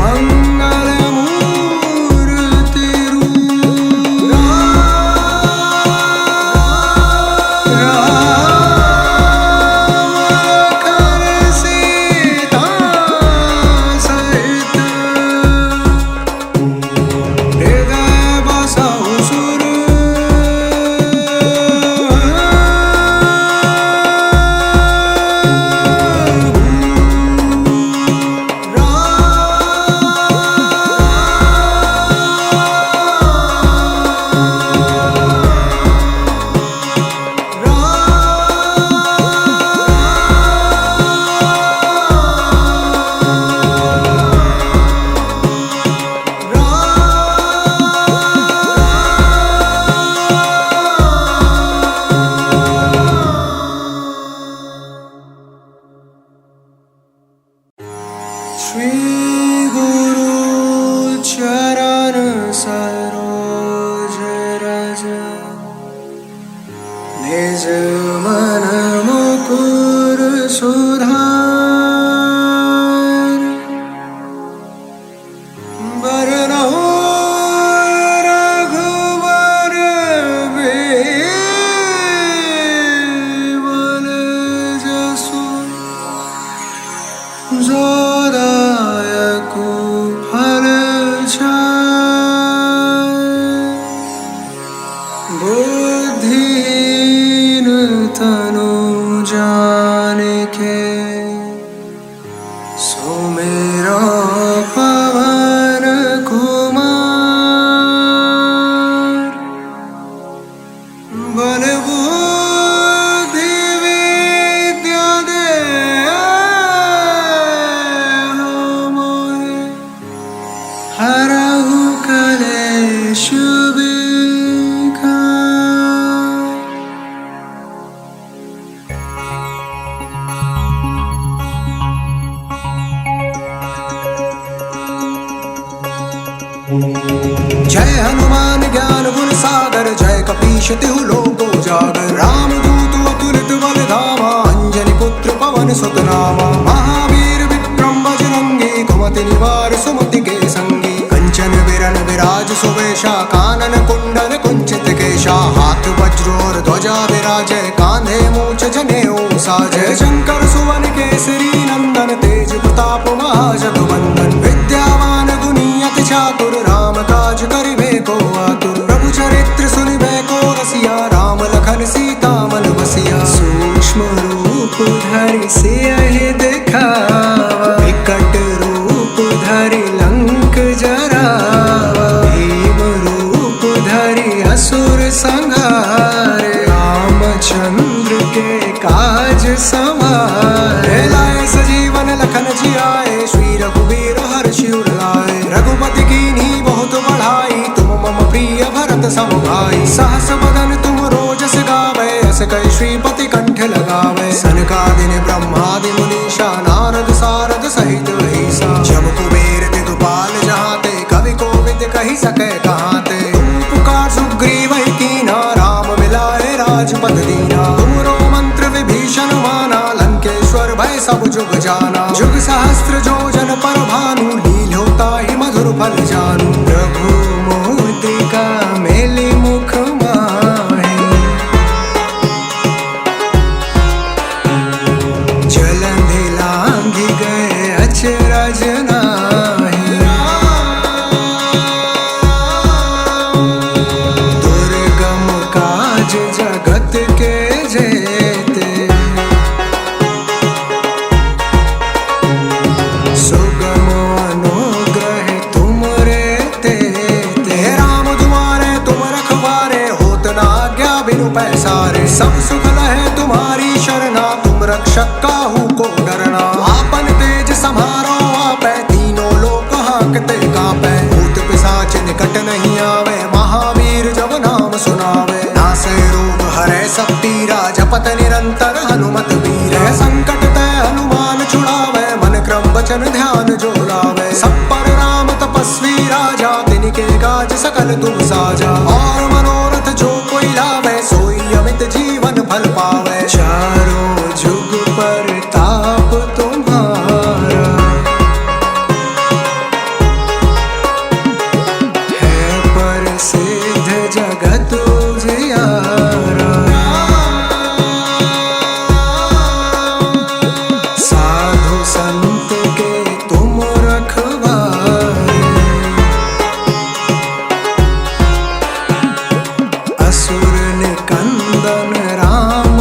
मंगल मूर्ति रूप। राम लखन सीता सहित, हृदय बसहु सुर। श्री गुरु चरण सरोज रज, निज मन मुकुर सुधार। बरनहुँ रघुवर बिमल जसु, जो दायक फल छाय। बुद्धिहीन ता जान के सुमेरो पवन कुमार बल बुद्धि विद्या दे मोहे हरहु कलेश जय हनुमान ज्ञान गुण सागर जय कपीश तिहु लोक उजागर राम दूत अतुलित बल धामा अंजनी पुत्र पवन सुत नामा महावीर विक्रम बजरंगी कुमति निवार सुमति के संगी कंचन विरन विराज सुवेशा कानन कुंडल कुंचित केशा हाथ वज्रोर ध्वजा विराजय कांधे मूछ जनेऊ साजय शंकर सुवन केसरी नंदन तेज प्रताप महाजगवंदन विद्यावान गुणी अति चातुर राम काज करिबे को आतुर प्रभु चरित्र सुनिबे को रसिया राम लखन सीता मन बसिया सूक्ष्म रूप धरि सियहि दिखावा विकट रूप धरि लंक जरावा भीम रूप धरि असुर संहारे रामचंद्र के काज सवारे लाए सजीवन लखन जियाए श्री रघुवीर हर्षि उर लाए रघुपति कीन्ही बहुत बढ़ाई तुम मम प्रिय भरत सम भाई सहस बदन तुम रोजस गावे अस कई श्रीपति कंठ लगावे सनकादिक ब्रह्मादि मुनीषा नारद सारद सहित अहिसा जब कुबेर दिगपाल जहाते कवि कोविद कहि सके कहाते तुम पुकार सुग्रीव कीना राम मिलाए राजपद दीना तुमरो मंत्र विभीषण माना लंकेश्वर भय सब जुग जाना जुग सहस्त्र जो जन पर भानु लील्योता ही मधुर फल जानू प्रभु मुद्रिका मेली मुख माहि जलंधि लांघि गए अचरज नाहि दुर्गम काज जगत के जेते सुगम अनुग्रह तुमरे तेते राम तुम्हारे तुम रखवारे होत न आज्ञा बिनु पैसारे सब सुख लहे तुम्हारी शरणा तुम रक्षक काहू को डरना आपन तेज समारो आपै तीनों लोक हांकते कांपै भूत पिशाच निकट नहीं आवे महावीर जब नाम सुनावे नासै रोग हरै सब पीरा जपत निरंतर हनुमत वीर संकट ते हनुमान छुड़ावे मन क्रम वचन ध्यान जो लावे सब पर राम तपस्वी राजा तिनके काज सकल तुम साजा और मनोरथ जो कोई लावे सोई अमित जीवन फल पावे चारों जुग पर ताप तुम्हारा है प्रसिद्ध जगत उजियारा साधु संत के तुम रखवारे असुर निकंदन राम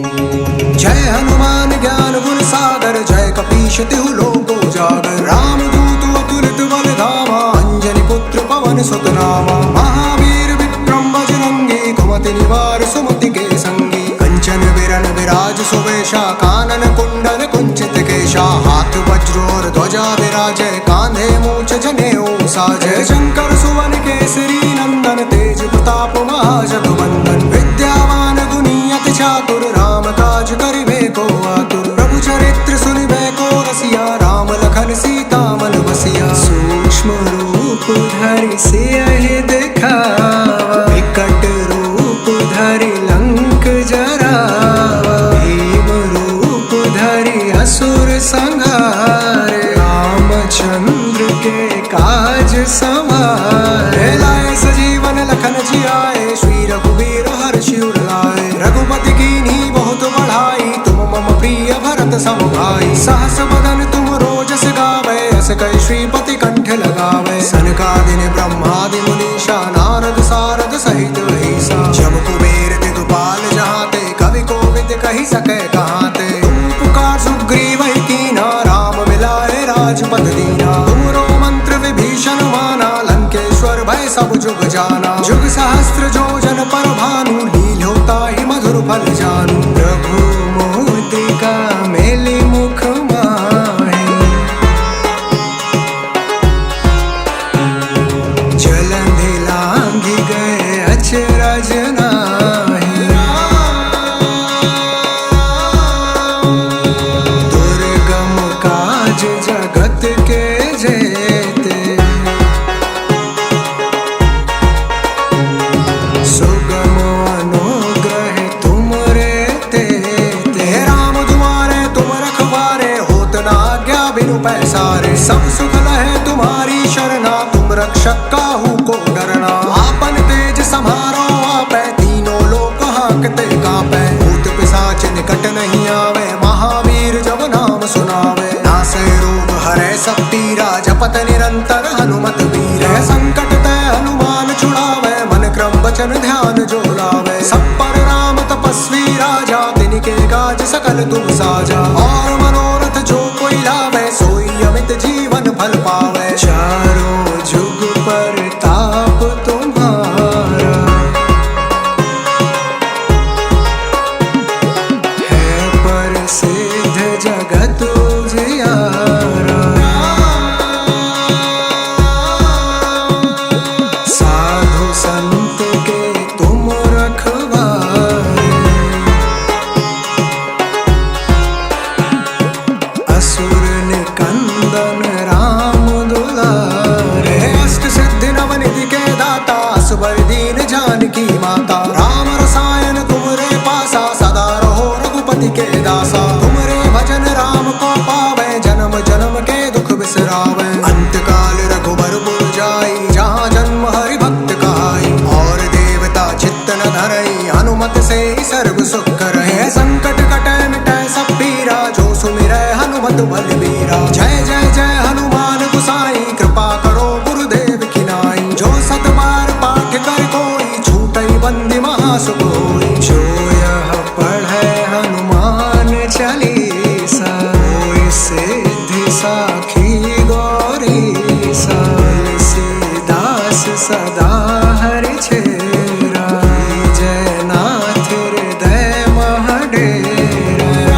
जय हनुमान ज्ञान गुण सागर, जय कपीश तिहु लोक उजागर। रामदूत अतुलित बल धामा, अंजनी पुत्र पवन सुत नामा। महावीर विक्रम बजरंगी, कुमति निवार सुमति के संगी। कंचन विरन विराज सुवेशा, कानन कुंडल कुंचित केशा। हाथ वज्र और ध्वजा विराजै, कांधे मूछ जनेऊ साजै। शंकर सुवन केसरी नंदन, तेज प्रताप महाजगवंदन। विद्यावान गुणी अति चातुर, राम काज करिबे को आतुर। प्रभु चरित्र सुनिबे को रसिया, राम लखन सीता मन बसिया। सूक्ष्म रूप धरि सियहि दिखावा, विकट रूप धरि लंक जरावा। भीम रूप धरि असुर संहारे, रामचंद्र के काज सवारे। लाए सजीवन लखन जियाए, श्री रघुवीर हर्षि उर लाए। रघुपति कीन्ही बहुत बढ़ाई, तुम मम प्रिय भरत सम भाई। सहस बदन तुम रोजस गावै, अस कहि श्रीपति कंठ लगावै। सनकादिक ब्रह्मादि मुनीषा, नारद सारद सहित अहिसा। जब कुबेर दिगपाल जहाते, कवि कोविद कहि सकै कहाते। तुम पुकार सुग्रीव कीन्हा, राम मिलाए राजपद दीना। तुमरो मंत्र विभीषण माना, लंकेश्वर भय सब जुग जाना। जुग सहस्त्र जो जन पर भानु, लील्योता ही मधुर फल जानू। प्रभु मुद्रिका मेलि मुख माहि, जलंधि लांघि गए अचरज नाहि। दुर्गम काज जगत के जेते, सुगम अनुग्रह तुमरे तेते। राम दुआरे तुम रखवारे, होत न आज्ञा बिनु पैसारे। सब सुख लहे तुम्हारी शरणा, तुम रक्षक काहू को डरना। आपन तेज समारो आपै, तीनों लोक हांकते कांपै। भूत पिशाच निकट नहीं आवे, महावीर जब नाम सुनावे। नासै रोग हरै सब पीरा, जपत निरंतर हनुमत वीर। संकट ते हनुमान छुड़ावे, मन क्रम वचन ध्यान जो लावे। सब पर राम तपस्वी राजा, तिनके काज सकल तुम साजा। और मनोरथ जो कोई लावे, सोई अमित जीवन फल पावे। चारों जुग पर ताप तुम्हारा, है प्रसिद्ध जगत उजियारा। साधु संत के तुम रखवारे, असुर निकंदन राम दुलारे। अष्ट सिद्धि नव निधि के दाता, असबर दीन जानकी माता। राम रसायन तुमरे पासा, सदा रहो रघुपति के दासा। तुमरे भजन राम को पावे, जन्म जन्म के दुख बिसरावे। अंत काल रघुबर पुर जाई, जहाँ जन्म हरि भक्त कहाई। और देवता चित्त न धरई, हनुमत से सर्व सुख करहि। संकट कटै मिटै सब पीरा, जो सुमिरै हनुमत बलबीरा। जय जय जय हनुमान गोसाई, कृपा करो गुरुदेव की नाई। जो सत बार पाठ कर कोई, छूटई बंदी महासुख होई। जो यह पढ़ै हनुमान चालीसा, होय सिद्धि साखी गौरीसा। तुलसीदास सदा हरि चेरा, जय नाथ हृदय महडेरा।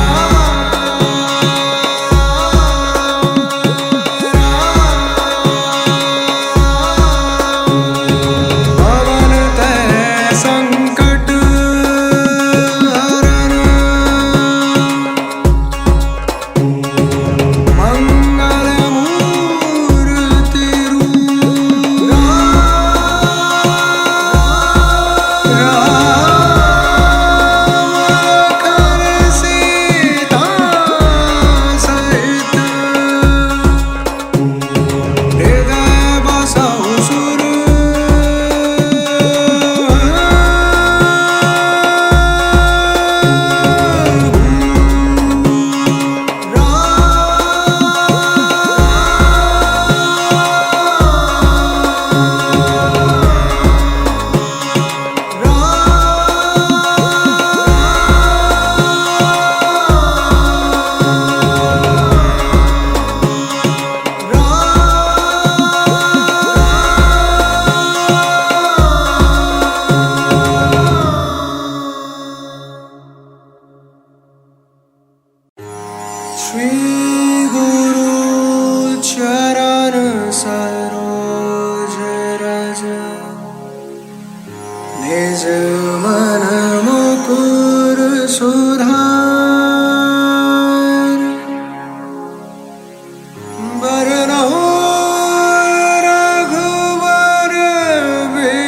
पवन तै संकट हरन, श्री गुरु चरण सरोज रज निज मन मुकुर सुधार बरनहुँ रघुवर बिमल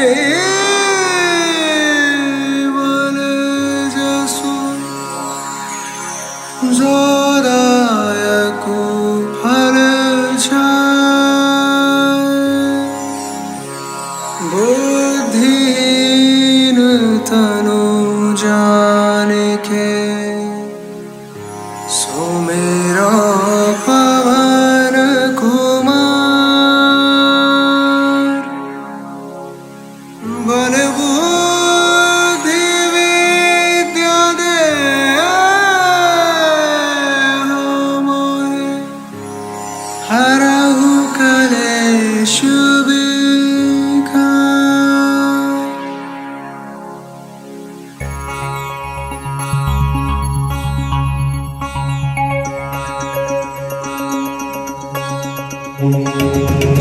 जसु जो दायक फल बुद्धिहीन तनु जानिके सुमेरा पवन कुमार बल बुद्धि विद्या देहु मोहि हरहु कलेश विकार।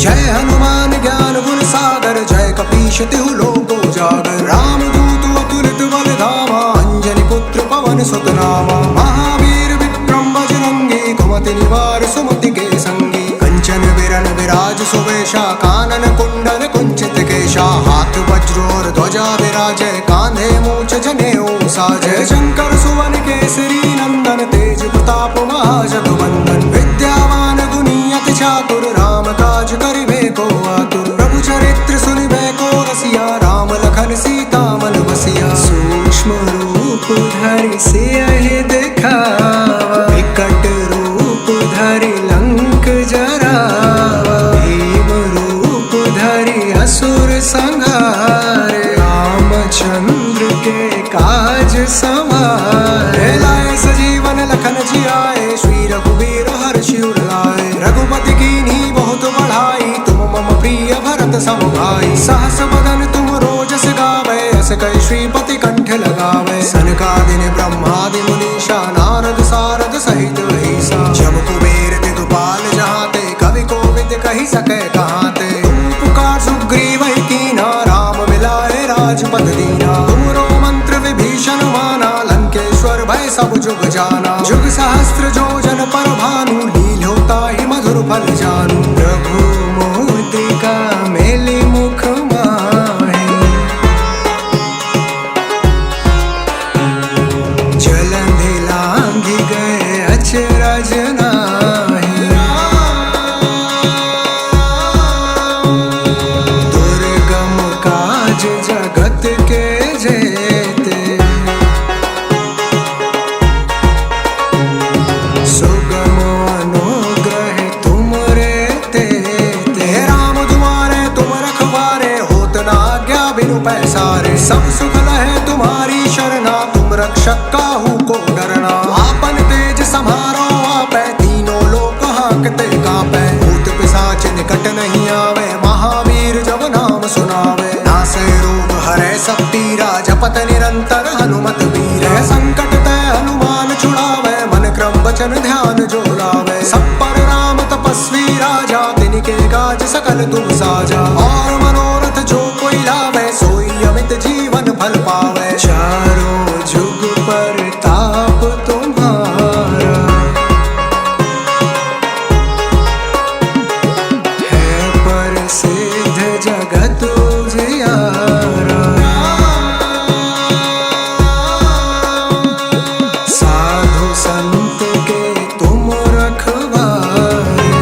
जय हनुमान ज्ञान गुण सागर जय कपीश तिहु लोक उजागर रामदूत अतुलित बल धामा अंजनी पुत्र पवन सुत नामा महावीर विक्रम बजरंगी कुमति निवार सुमति के संगी कंचन विरन विराज सुवेशा कानन कुंडल कुंचित केशा हाथ वज्र और ध्वजा विराजय कांधे मूछ जनेऊ साजय शंकर सुवन केसरी नंदन तेज प्रताप महाजगवंदन विद्यावान गुणी अति चातुर राम काज करिबे को आतुर प्रभु चरित्र सुनिबे को रसिया राम लखन सीता मन बसिया सूक्ष्म रूप धरि सियहि दिखावा विकट रूप धरि लंक जरावा भीम रूप धरि असुर संहारे रामचंद्र के काज सवारे लाए सजीवन लखन जियाए श्री रघुवीर हर्षि उर लाए रघुपति कीन्ही बहुत बढ़ाई तुम मम प्रिय भरत सम भाई सहस बदन तुम रोजस गावे अस कहि श्रीपति कंठ लगावे सनकादिक ब्रह्मादि मुनीषा नारद सारद सहित अहिसा जब कुबेर दिगपाल जहाते कवि कोविद कहि सके कहाते तुम पुकार सुग्रीव कीन्हा राम मिलाए राजपद दीना तुमरो मंत्र विभीषण माना लंकेश्वर भय सब जुग जाना जुग सहस्त्र जो जन पर भानु लील्योता ही मधुर फल जानू प्रभु मुद्रिका मेली मुख माहि जलंधि लांघि गए अचरज नाहि दुर्गम काज जगत के जेते सुगम अनुग्रह तुमरे तेते राम तुम्हारे तुम रखवारे होत न आज्ञा बिनु पैसारे सब सुख लहे तुम्हारी शरणा तुम रक्षक काहू को डरना आपन तेज समारो आपै तीनों लोक हांकते कांपै भूत पिशाच निकट नहीं आवे महावीर जब नाम सुनावे नासै रोग हरै सब पीरा जपत निरंतर हनुमत वीर संकट ते हनुमान छुड़ावे मन क्रम वचन ध्यान जो लावे सब पर राम तपस्वी राजा तिनके काज सकल तुम साजा और मनोरथ जो कोई लावे सोई अमित जीवन फल पावे चारों जुग पर ताप तुम्हारा है प्रसिद्ध जगत उजियारा साधु संत के तुम रखवारे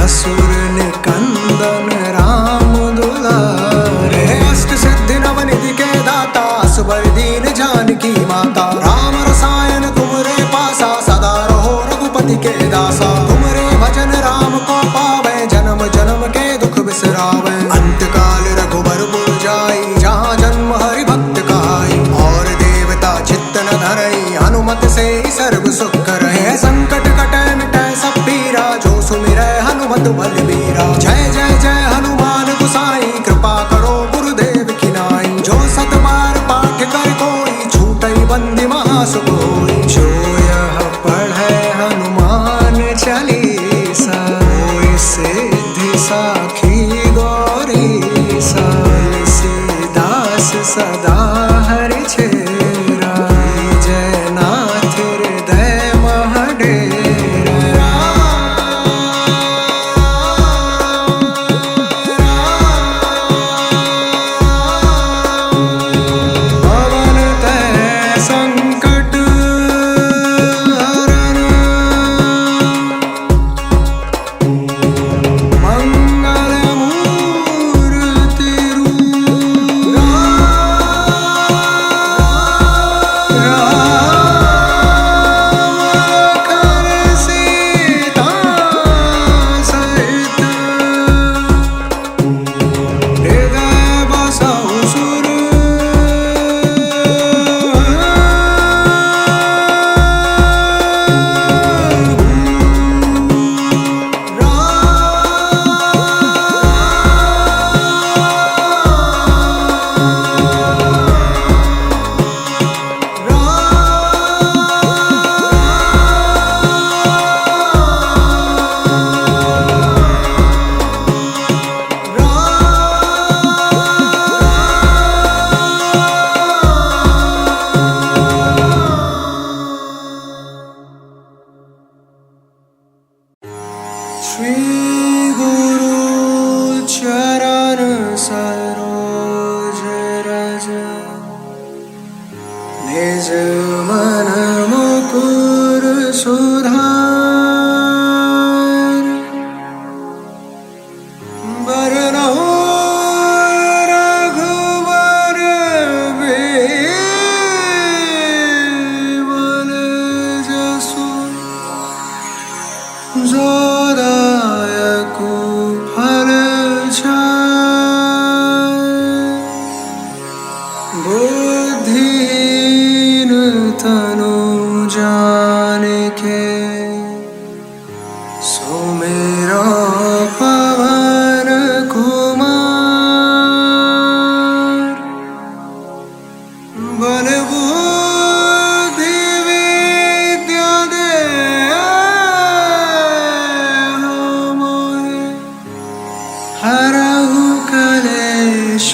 असुर निकंदन राम दुलारे अष्ट सिद्धि नवनिधि के दाता असबर दीन जानकी माता राम रसायन तुमरे पासा सदा रहो रघुपति के दासा तुमरे भजन राम को पावे जन्म जन्म के दुख बिसरावे अंत काल रघुबर पुर जाई जहाँ जन्म हरि भक्त कहाई और देवता चित्त न धरई हनुमत से ही सर्व सुख करहि संकट कटै मिटै सब पीरा जो सुमिरै हनुमत बलबीरा जय जय जय हनुमान गोसाई कृपा करो गुरुदेव की नाई जो सत बार पाठ कर कोई छूटै बंदी निज मन मुकुर सुधार बरनहुँ रघुवर बिमल जसु जो दायकु फल बुद्धिहीन तनु जानिके सुमिरो पवन कुमार बल बुद्धि विद्या देहु मोहि हरहु कलेश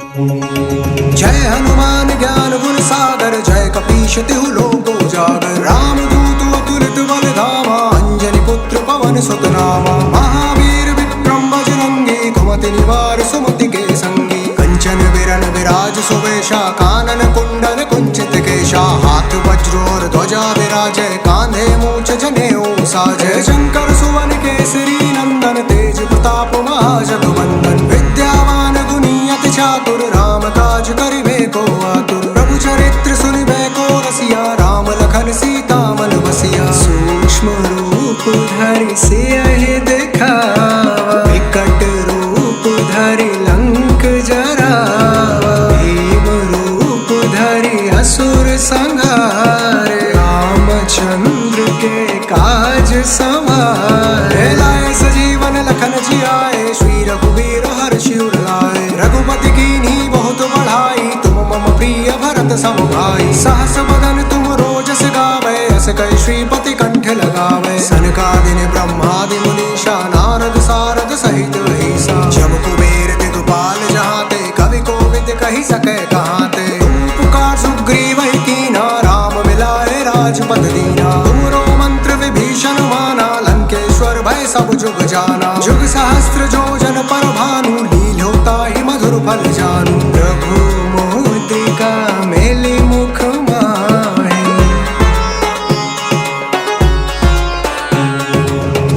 जय हनुमान ज्ञान गुण सागर जय कपीश तिहु लोक उजागर रामदूत अतुलित बल धामा अंजनी पुत्र पवन सुत नामा महावीर विक्रम बजरंगी कुमति निवार सुमति के संगी कंचन विरन विराज सुवेशा कानन कुंडल कुंचित केशा हाथ वज्र और ध्वजा विराजय कांधे मूछ जनेऊ साजय शंकर सुवन केसरी नंदन तेज प्रताप महाजगवंदन विद्यावान गुणी अति चातुर राम काज करिबे को आतुर प्रभु चरित्र सुनिबे को रसिया राम लखन सीता मन बसिया सूक्ष्म रूप धरि सियहि दिखावा विकट रूप धरि लंक जरावा भीम रूप धरि असुर संहारे रामचंद्र के काज सवारे लाए सजीवन लखन जियाए श्री रघुवीर हर्षि उर लाए रघुपति कीन्ही बहुत बढ़ाई तुम मम प्रिय भरत सम भाई सहस बदन तुम रोजस गावे अस कई श्रीपति कंठ लगावे सनकादिक ब्रह्मादि मुनीषा नारद सारद सहित अहिसा जब कुबेर दिगपाल जहाते कवि कोविद कहि सके कहाते तुम पुकार सुग्रीव ही कीन्हा राम मिलाए राजपद दीना तुमरो मंत्र विभीषण माना लंकेश्वर भय सब जुग जाना जुग सहस्त्र जो जन पर भानु लील्योता ही मधुर फल जानू प्रभु मुद्रिका मेली मुख माहि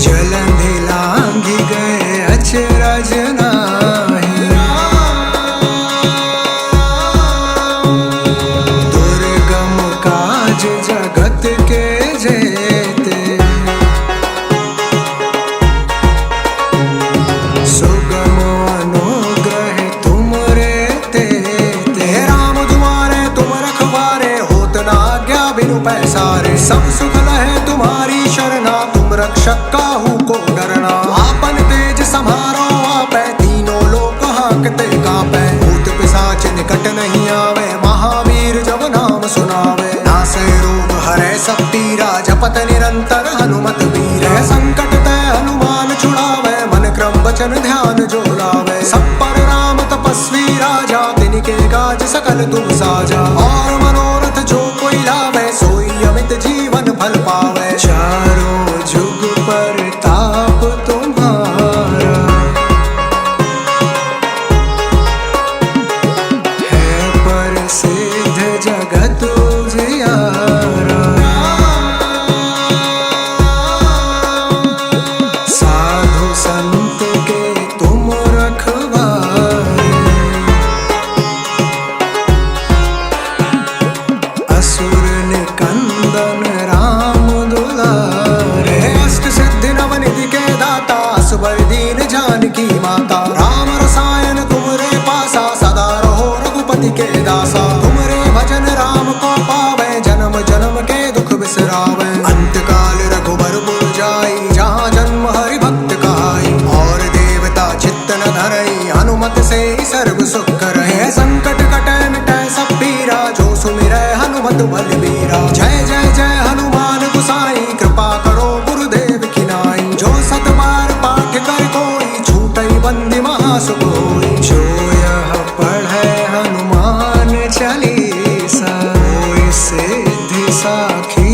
जलंधि लांघि गए अचरज नाहि दुर्गम काज जगत के जेते सुगम अनुग्रह तुमरे तेते राम तुम्हारे तुम रखवारे होत न आज्ञा बिनु पैसारे सब सुख लहे तुम्हारी शरणा तुम रक्षक काहू को डरना आपन तेज सम्हारो आपै तीनों लोक हांकते कांपै भूत पिशाच निकट नहीं आवे महावीर जब नाम सुनावे नासै रोग हरै सब पीरा जपत निरंतर हनुमत वीर संकट ते हनुमान छुड़ावे मन क्रम वचन ध्यान जो लावे सब पर राम तपस्वी राजा तिनके काज सकल तुम साजा और मनोरथ जो कोई लावे सोई अमित जीवन फल पावे चारों जुग पर ताप तुम्हारा है प्रसिद्ध जगत उजियारा साधु संत के तुम रखवारे असुर निकंदन राम दुलारे अष्ट सिद्धि नवनिधि के दाता असबर दीन जानकी माता राम रसायन तुमरे पासा सदा रहो रघुपति के दासा तुमरे भजन राम को पावे जन्म जन्म के दुख बिसरावे अंत काल रघुबर पुर जाई जहाँ जन्म हरि भक्त कहाई और देवता चित्त न धरई हनुमत से ही सर्व सुख रहे संकट कटे मिटे सब पीरा जो सुमिरै हनुमत बलबीरा जय जय जय हनुमान गुसाई कृपा करो गुरुदेव की नाई जो सत बार पाठ कर कोई छूटई बंदी महासुख होई जो यह पढ़े हनुमान चालीसा होय सिद्धि साखी